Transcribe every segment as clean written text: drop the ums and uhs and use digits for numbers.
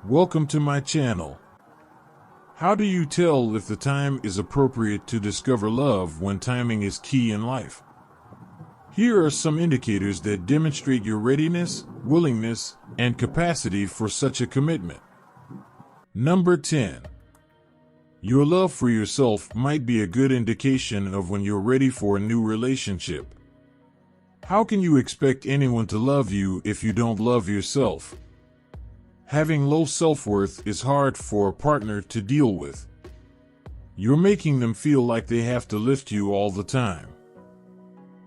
Welcome to my channel. How do you tell if the time is appropriate to discover love when timing is key in life? Here are some indicators that demonstrate your readiness, willingness, and capacity for such a commitment. Number 10. Your love for yourself might be a good indication of when you're ready for a new relationship. How can you expect anyone to love you if you don't love yourself? Having low self-worth is hard for a partner to deal with. You're making them feel like they have to lift you all the time.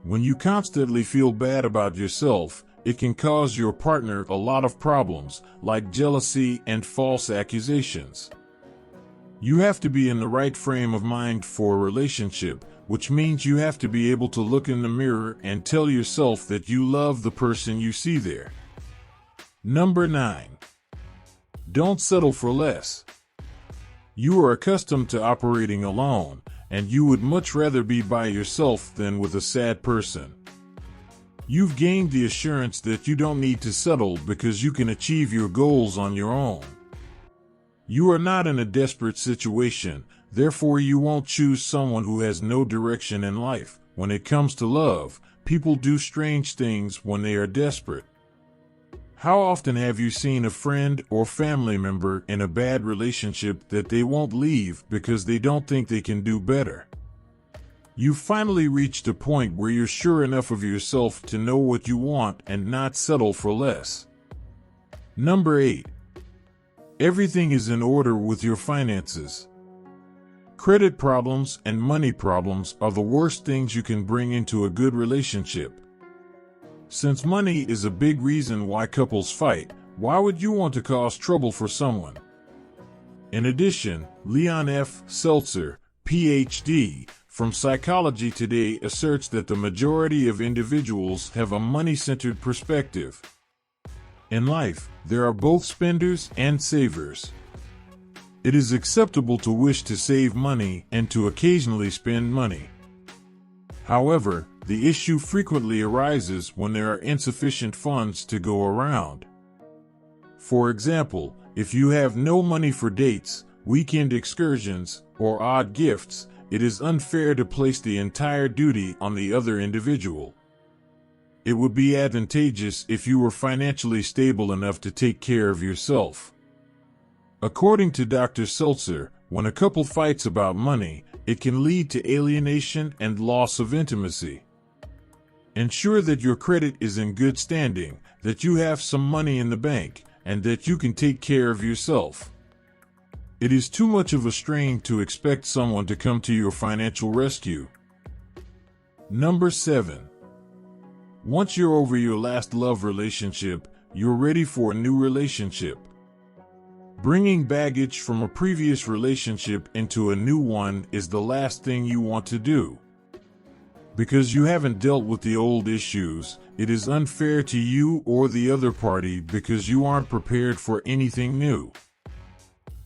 When you constantly feel bad about yourself, it can cause your partner a lot of problems, like jealousy and false accusations. You have to be in the right frame of mind for a relationship, which means you have to be able to look in the mirror and tell yourself that you love the person you see there. Number 9. Don't settle for less. You are accustomed to operating alone, and you would much rather be by yourself than with a sad person. You've gained the assurance that you don't need to settle because you can achieve your goals on your own. You are not in a desperate situation, therefore you won't choose someone who has no direction in life. When it comes to love, people do strange things when they are desperate. How often have you seen a friend or family member in a bad relationship that they won't leave because they don't think they can do better? You've finally reached a point where you're sure enough of yourself to know what you want and not settle for less. Number 8. Everything is in order with your finances. Credit problems and money problems are the worst things you can bring into a good relationship. Since money is a big reason why couples fight, why would you want to cause trouble for someone? In addition, Leon F. Seltzer, Ph.D., from Psychology Today asserts that the majority of individuals have a money-centered perspective. In life, there are both spenders and savers. It is acceptable to wish to save money and to occasionally spend money. However, the issue frequently arises when there are insufficient funds to go around. For example, if you have no money for dates, weekend excursions, or odd gifts, it is unfair to place the entire duty on the other individual. It would be advantageous if you were financially stable enough to take care of yourself. According to Dr. Seltzer, when a couple fights about money, it can lead to alienation and loss of intimacy. Ensure that your credit is in good standing, that you have some money in the bank, and that you can take care of yourself. It is too much of a strain to expect someone to come to your financial rescue. Number 7. Once you're over your last love relationship, you're ready for a new relationship. Bringing baggage from a previous relationship into a new one is the last thing you want to do. Because you haven't dealt with the old issues, it is unfair to you or the other party because you aren't prepared for anything new.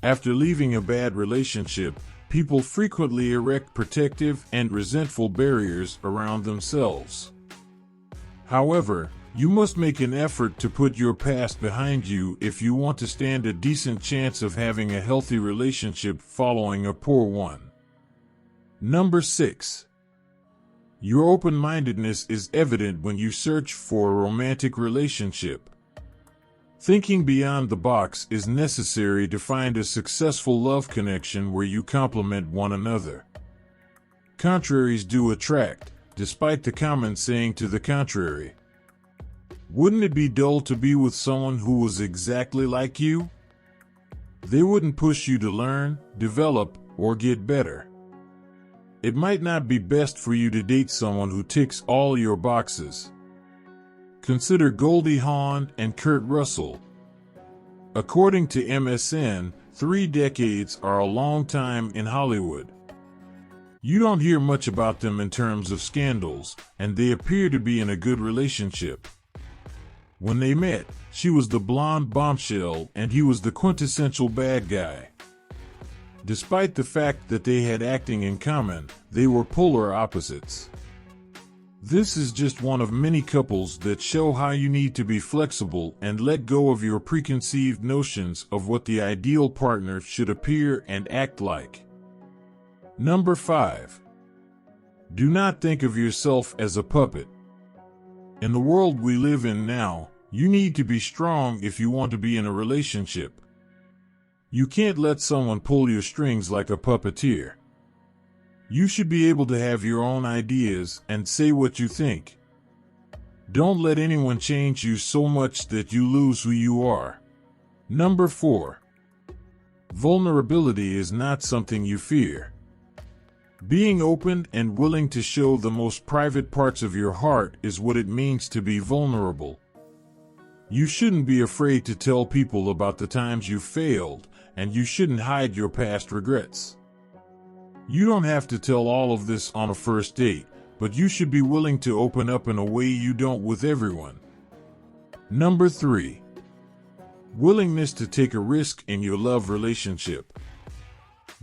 After leaving a bad relationship, people frequently erect protective and resentful barriers around themselves. However, you must make an effort to put your past behind you if you want to stand a decent chance of having a healthy relationship following a poor one. Number 6. Your open-mindedness is evident when you search for a romantic relationship. Thinking beyond the box is necessary to find a successful love connection where you complement one another. Contraries do attract, despite the common saying to the contrary. Wouldn't it be dull to be with someone who was exactly like you? They wouldn't push you to learn, develop, or get better. It might not be best for you to date someone who ticks all your boxes. Consider Goldie Hawn and Kurt Russell. According to MSN, 3 decades are a long time in Hollywood. You don't hear much about them in terms of scandals, and they appear to be in a good relationship. When they met, she was the blonde bombshell and he was the quintessential bad guy. Despite the fact that they had acting in common, they were polar opposites. This is just one of many couples that show how you need to be flexible and let go of your preconceived notions of what the ideal partner should appear and act like. Number 5. Do not think of yourself as a puppet. In the world we live in now, you need to be strong if you want to be in a relationship. You can't let someone pull your strings like a puppeteer. You should be able to have your own ideas and say what you think. Don't let anyone change you so much that you lose who you are. Number 4. Vulnerability is not something you fear. Being open and willing to show the most private parts of your heart is what it means to be vulnerable. You shouldn't be afraid to tell people about the times you failed, and you shouldn't hide your past regrets. You don't have to tell all of this on a first date, but you should be willing to open up in a way you don't with everyone. Number 3. Willingness to take a risk in your love relationship.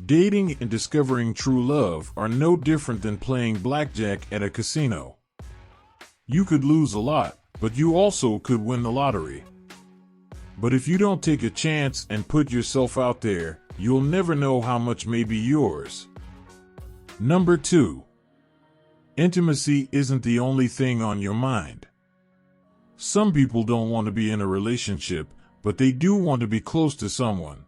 Dating and discovering true love are no different than playing blackjack at a casino. You could lose a lot, but you also could win the lottery. But if you don't take a chance and put yourself out there, you'll never know how much may be yours. Number 2. Intimacy isn't the only thing on your mind. Some people don't want to be in a relationship, but they do want to be close to someone.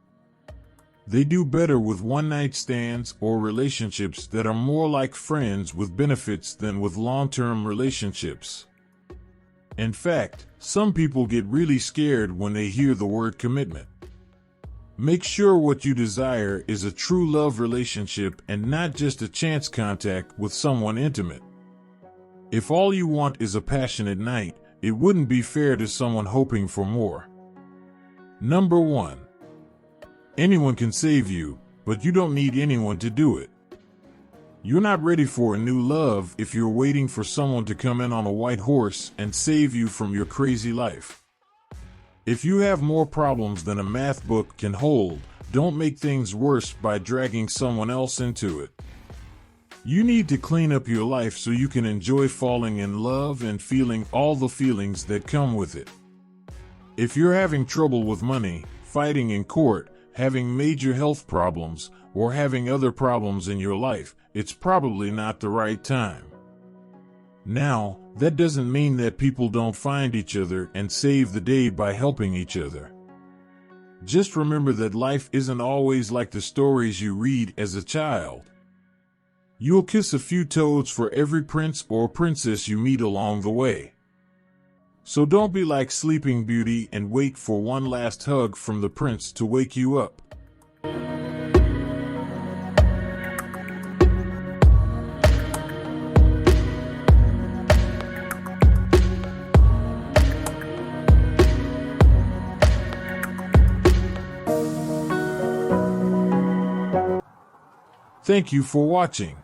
They do better with one-night stands or relationships that are more like friends with benefits than with long-term relationships. In fact, some people get really scared when they hear the word commitment. Make sure what you desire is a true love relationship and not just a chance contact with someone intimate. If all you want is a passionate night, it wouldn't be fair to someone hoping for more. Number 1. Anyone can save you, but you don't need anyone to do it. You're not ready for a new love if you're waiting for someone to come in on a white horse and save you from your crazy life. If you have more problems than a math book can hold, don't make things worse by dragging someone else into it. You need to clean up your life so you can enjoy falling in love and feeling all the feelings that come with it. If you're having trouble with money, fighting in court, having major health problems, or having other problems in your life, it's probably not the right time. Now, that doesn't mean that people don't find each other and save the day by helping each other. Just remember that life isn't always like the stories you read as a child. You'll kiss a few toads for every prince or princess you meet along the way. So don't be like Sleeping Beauty and wait for one last hug from the prince to wake you up. Thank you for watching.